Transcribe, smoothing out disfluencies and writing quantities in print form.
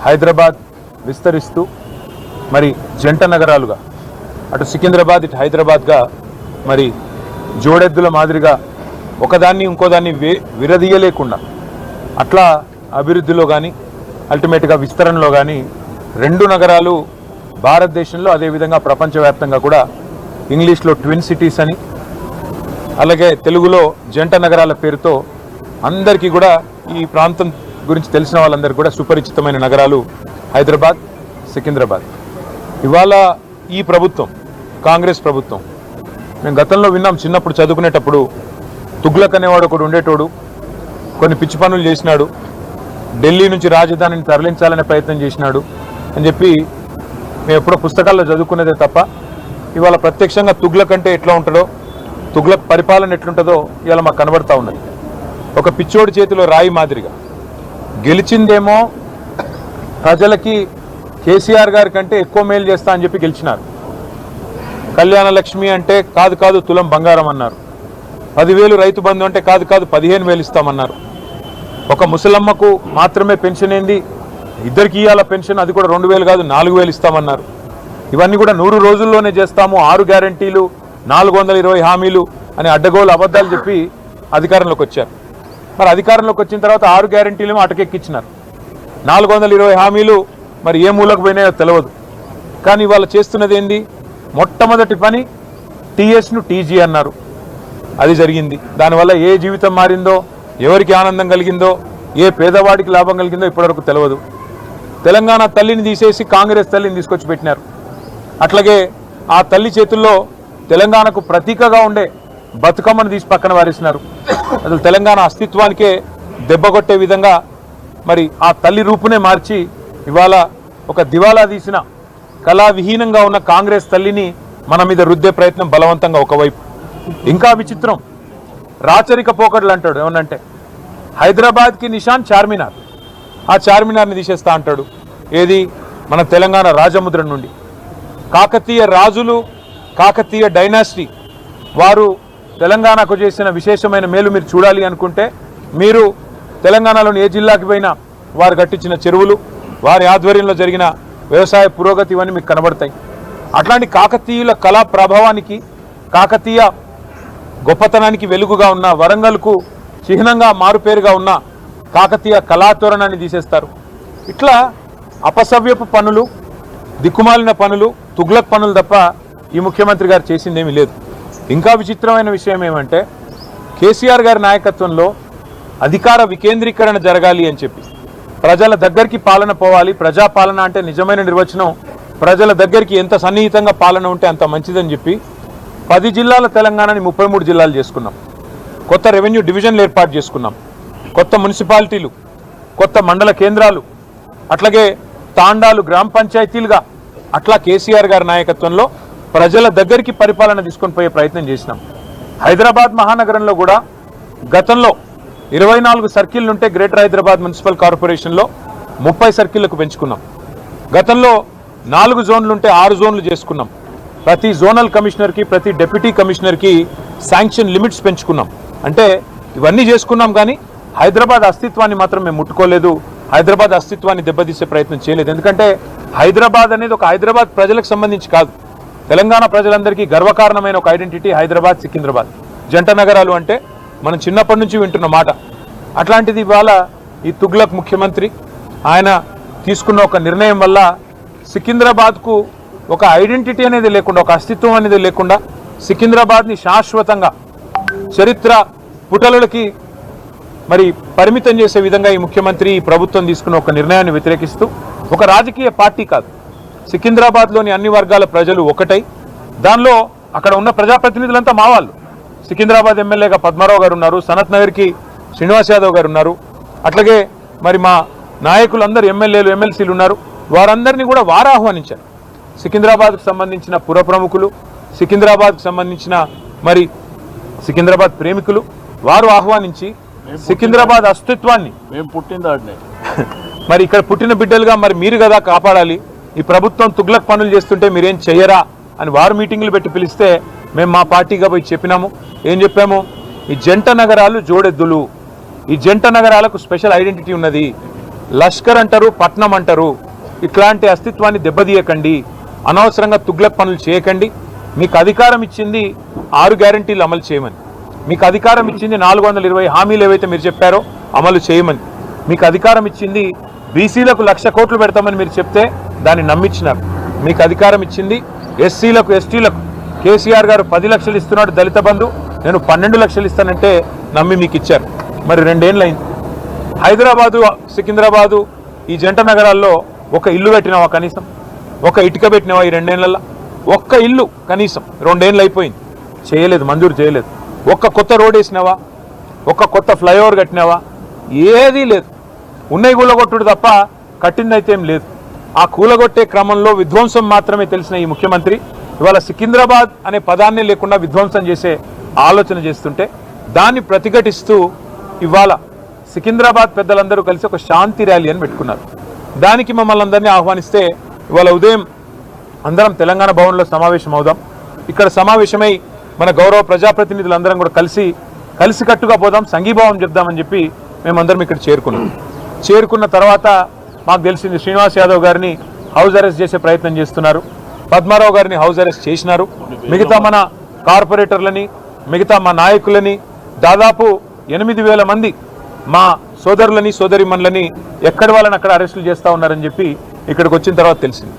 హైదరాబాద్ విస్తరిస్తూ మరి జంట నగరాలుగా అటు సికింద్రాబాద్ ఇటు హైదరాబాద్గా మరి జోడెద్దుల మాదిరిగా ఒకదాన్ని ఇంకోదాన్ని విరదీయలేకుండా అట్లా అభివృద్ధిలో కానీ అల్టిమేట్గా విస్తరణలో కానీ రెండు నగరాలు భారతదేశంలో అదేవిధంగా ప్రపంచవ్యాప్తంగా కూడా ఇంగ్లీష్లో ట్విన్ సిటీస్ అని అలాగే తెలుగులో జంట నగరాల పేరుతో అందరికీ కూడా ఈ ప్రాంతం గురించి తెలిసిన వాళ్ళందరికీ కూడా సుపరిచితమైన నగరాలు హైదరాబాద్ సికింద్రాబాద్. ఇవాళ ఈ ప్రభుత్వం కాంగ్రెస్ ప్రభుత్వం మేము గతంలో విన్నాం, చిన్నప్పుడు చదువుకునేటప్పుడు తుగ్లక్ అనేవాడు ఒకడు ఉండేటోడు, కొన్ని పిచ్చి పనులు చేసినాడు, ఢిల్లీ నుంచి రాజధానిని తరలించాలనే ప్రయత్నం చేసినాడు అని చెప్పి మేము ఎప్పుడో పుస్తకాల్లో చదువుకునేదే తప్ప ఇవాళ ప్రత్యక్షంగా తుగ్లక్ అంటే ఎట్లా ఉంటుందో, తుగ్లక్ పరిపాలన ఎట్లుంటుందో ఇవాళ మాకు కనబడతా ఉన్నది. ఒక పిచ్చోడి చేతిలో రాయి మాదిరిగా గెలిచిందేమో ప్రజలకి కేసీఆర్ గారి కంటే ఎక్కువ మేలు చేస్తా అని చెప్పి గెలిచినారు. కళ్యాణ లక్ష్మి అంటే కాదు కాదు తులం బంగారం అన్నారు. 10,000 రైతు బంధు అంటే కాదు కాదు 15,000 ఇస్తామన్నారు. ఒక ముసలమ్మకు మాత్రమే పెన్షన్ ఏంది, ఇద్దరికి ఇవ్వాల పెన్షన్, అది కూడా 2,000 కాదు 4,000 ఇస్తామన్నారు. ఇవన్నీ కూడా 100 రోజుల్లోనే చేస్తాము, 6 గ్యారంటీలు 420 హామీలు అని అడ్డగోలు అబద్ధాలు చెప్పి అధికారంలోకి వచ్చారు. మరి అధికారంలోకి వచ్చిన తర్వాత 6 గ్యారంటీలు అటకెక్కించినారు. 420 హామీలు మరి ఏ మూలకు పోయినాయో తెలియదు. కానీ వాళ్ళు చేస్తున్నది ఏంది, మొట్టమొదటి పని టీఎస్ను టీజీ అన్నారు, అది జరిగింది. దానివల్ల ఏ జీవితం మారిందో, ఎవరికి ఆనందం కలిగిందో, ఏ పేదవాడికి లాభం కలిగిందో ఇప్పటివరకు తెలియదు. తెలంగాణ తల్లిని తీసేసి కాంగ్రెస్ తల్లిని తీసుకొచ్చి పెట్టినారు. అట్లాగే ఆ తల్లి చేతుల్లో తెలంగాణకు ప్రతీకగా ఉండే బతుకమ్మను తీసి పక్కన వారేసినారు. అసలు తెలంగాణ అస్తిత్వానికే దెబ్బ కొట్టే విధంగా మరి ఆ తల్లి రూపునే మార్చి ఇవాళ ఒక దివాలా తీసిన కళావిహీనంగా ఉన్న కాంగ్రెస్ తల్లిని మన మీద రుద్దే ప్రయత్నం బలవంతంగా ఒకవైపు. ఇంకా విచిత్రం, రాచరిక పోకడలు అంటాడు. ఏమన్నంటే హైదరాబాద్కి నిషాన్ చార్మినార్, ఆ చార్మినార్ని తీసేస్తా అంటాడు. ఏది, మన తెలంగాణ రాజముద్ర నుండి. కాకతీయ రాజులు, కాకతీయ డైనాసిటీ వారు తెలంగాణకు చేసిన విశేషమైన మేలు మీరు చూడాలి అనుకుంటే మీరు తెలంగాణలోని ఏ జిల్లాకి పోయినా వారు కట్టించిన చెరువులు, వారి ఆధ్వర్యంలో జరిగిన వ్యవసాయ పురోగతి ఇవన్నీ మీకు కనబడతాయి. అట్లాంటి కాకతీయుల కళా ప్రభావానికి, కాకతీయ గొప్పతనానికి వెలుగుగా ఉన్న వరంగల్కు చిహ్నంగా మారుపేరుగా ఉన్న కాకతీయ కళాతోరణాన్ని తీసేస్తారు. ఇట్లా అపసవ్యపు పనులు, దిక్కుమాలిన పనులు, తుగ్లక్ పనులు తప్ప ఈ ముఖ్యమంత్రి గారు చేసిందేమీ లేదు. ఇంకా విచిత్రమైన విషయం ఏమంటే కేసీఆర్ గారి నాయకత్వంలో అధికార వికేంద్రీకరణ జరగాలి అని చెప్పి, ప్రజల దగ్గరికి పాలన పోవాలి. ప్రజాపాలన అంటే నిజమైన నిర్వచనం ప్రజల దగ్గరికి ఎంత సన్నిహితంగా పాలన ఉంటే అంత మంచిదని చెప్పి 10 జిల్లాల తెలంగాణని 33 జిల్లాలు చేసుకున్నాం. కొత్త రెవెన్యూ డివిజన్లు ఏర్పాటు చేసుకున్నాం, కొత్త మున్సిపాలిటీలు, కొత్త మండల కేంద్రాలు, అట్లాగే తాండాలు గ్రామ పంచాయతీలుగా అట్లా కేసీఆర్ గారి నాయకత్వంలో ప్రజల దగ్గరికి పరిపాలన తీసుకొని పోయే ప్రయత్నం చేసినాం. హైదరాబాద్ మహానగరంలో కూడా గతంలో 24 సర్కిల్ ఉంటే గ్రేటర్ హైదరాబాద్ మున్సిపల్ కార్పొరేషన్లో 30 సర్కిళ్లకు పెంచుకున్నాం. గతంలో 4 జోన్లు ఉంటే 6 జోన్లు చేసుకున్నాం. ప్రతి జోనల్ కమిషనర్కి, ప్రతి డిప్యూటీ కమిషనర్కి శాంక్షన్ లిమిట్స్ పెంచుకున్నాం. అంటే ఇవన్నీ చేసుకున్నాం, కానీ హైదరాబాద్ అస్తిత్వాన్ని మాత్రం మేము ముట్టుకోలేదు. హైదరాబాద్ అస్తిత్వాన్ని దెబ్బతీసే ప్రయత్నం చేయలేదు. ఎందుకంటే హైదరాబాద్ అనేది ఒక హైదరాబాద్ ప్రజలకు సంబంధించి కాదు, తెలంగాణ ప్రజలందరికీ గర్వకారణమైన ఒక ఐడెంటిటీ హైదరాబాద్ సికింద్రాబాద్ జంట నగరాలు అంటే మనం చిన్నప్పటి నుంచి వింటున్న మాట. అట్లాంటిది ఇవాళ ఈ తుగ్లక్ ముఖ్యమంత్రి ఆయన తీసుకున్న ఒక నిర్ణయం వల్ల సికింద్రాబాద్కు ఒక ఐడెంటిటీ అనేది లేకుండా, ఒక అస్తిత్వం అనేది లేకుండా సికింద్రాబాద్ని శాశ్వతంగా చరిత్ర పుటలకి మరి పరిమితం చేసే విధంగా ఈ ముఖ్యమంత్రి, ఈ ప్రభుత్వం తీసుకున్న ఒక నిర్ణయాన్ని వ్యతిరేకిస్తూ, ఒక రాజకీయ పార్టీ కాదు, సికింద్రాబాద్లోని అన్ని వర్గాల ప్రజలు ఒకటై, దానిలో అక్కడ ఉన్న ప్రజాప్రతినిధులంతా మా వాళ్ళు. సికింద్రాబాద్ ఎమ్మెల్యేగా పద్మారావు గారు ఉన్నారు, సనత్ నగర్కి శ్రీనివాస్ యాదవ్ గారు ఉన్నారు, అట్లాగే మరి మా నాయకులందరూ ఎమ్మెల్యేలు ఎమ్మెల్సీలు ఉన్నారు. వారందరినీ కూడా వారు ఆహ్వానించారు. సికింద్రాబాద్కు సంబంధించిన పుర ప్రముఖులు, సికింద్రాబాద్కు సంబంధించిన మరి సికింద్రాబాద్ ప్రేమికులు వారు ఆహ్వానించి సికింద్రాబాద్ అస్తిత్వాన్ని మరి ఇక్కడ పుట్టిన బిడ్డలుగా మరి మీరు కదా కాపాడాలి, ఈ ప్రభుత్వం తుగ్లక్ పనులు చేస్తుంటే మీరేం చెయ్యరా అని వారు మీటింగులు పెట్టి పిలిస్తే మేము మా పార్టీగా పోయి చెప్పినాము. ఏం చెప్పాము, ఈ జంట నగరాలు జోడెద్దులు, ఈ జంట నగరాలకు స్పెషల్ ఐడెంటిటీ ఉన్నది, లష్కర్ అంటారు, పట్నం అంటారు. ఇట్లాంటి అస్తిత్వాన్ని దెబ్బతీయకండి, అనవసరంగా తుగ్లక్ పనులు చేయకండి. మీకు అధికారం ఇచ్చింది 6 గ్యారంటీలు అమలు చేయమని, మీకు అధికారం ఇచ్చింది 420 హామీలు ఏవైతే మీరు చెప్పారో అమలు చేయమని, మీకు అధికారం ఇచ్చింది బీసీలకు 1,00,000 కోట్లు పెడతామని మీరు చెప్తే దాన్ని నమ్మించినారు. మీకు అధికారం ఇచ్చింది ఎస్సీలకు ఎస్టీలకు కేసీఆర్ గారు 10 లక్షలు ఇస్తున్నాడు దళిత బంధు, నేను 12 లక్షలు ఇస్తానంటే నమ్మి మీకు ఇచ్చారు. మరి 2 ఏళ్ళు అయింది. హైదరాబాదు, సికింద్రాబాదు ఈ జంట నగరాల్లో ఒక ఇల్లు పెట్టినావా? కనీసం ఒక ఇటుక పెట్టినావా? ఈ 2 ఏళ్లలో ఒక్క ఇల్లు కనీసం 2 ఏళ్ళు అయిపోయింది, చేయలేదు, మంజూరు చేయలేదు. ఒక్క కొత్త రోడ్ వేసినావా? ఒక్క కొత్త ఫ్లైఓవర్ కట్టినావా? ఏదీ లేదు. ఉన్నాయి కూలగొట్టుడు తప్ప కట్టిందైతే ఏం లేదు. ఆ కూలగొట్టే క్రమంలో విధ్వంసం మాత్రమే తెలిసిన ఈ ముఖ్యమంత్రి ఇవాళ సికింద్రాబాద్ అనే పదాన్ని లేకుండా విధ్వంసం చేసే ఆలోచన చేస్తుంటే దాన్ని ప్రతిఘటిస్తూ ఇవాళ సికింద్రాబాద్ పెద్దలందరూ కలిసి ఒక శాంతి ర్యాలీ అని పెట్టుకున్నారు. దానికి మమ్మల్ని అందరినీ ఆహ్వానిస్తే ఇవాళ ఉదయం అందరం తెలంగాణ భవన్లో సమావేశం అవుదాం, ఇక్కడ సమావేశమై మన గౌరవ ప్రజాప్రతినిధులందరం కూడా కలిసికట్టుగా పోదాం, సంఘీభావం చెప్దామని చెప్పి మేమందరం ఇక్కడ చేరుకున్న తర్వాత మాకు తెలిసింది శ్రీనివాస్ యాదవ్ గారిని హౌస్ అరెస్ట్ చేసే ప్రయత్నం చేస్తున్నారు, పద్మారావు గారిని హౌస్ అరెస్ట్ చేసినారు, మిగతా మన కార్పొరేటర్లని, మిగతా మా నాయకులని దాదాపు 8,000 మంది మా సోదరులని సోదరిమణులని ఎక్కడి వాళ్ళని అక్కడ అరెస్టులు చేస్తూ ఉన్నారని చెప్పి ఇక్కడికి వచ్చిన తర్వాత తెలిసింది.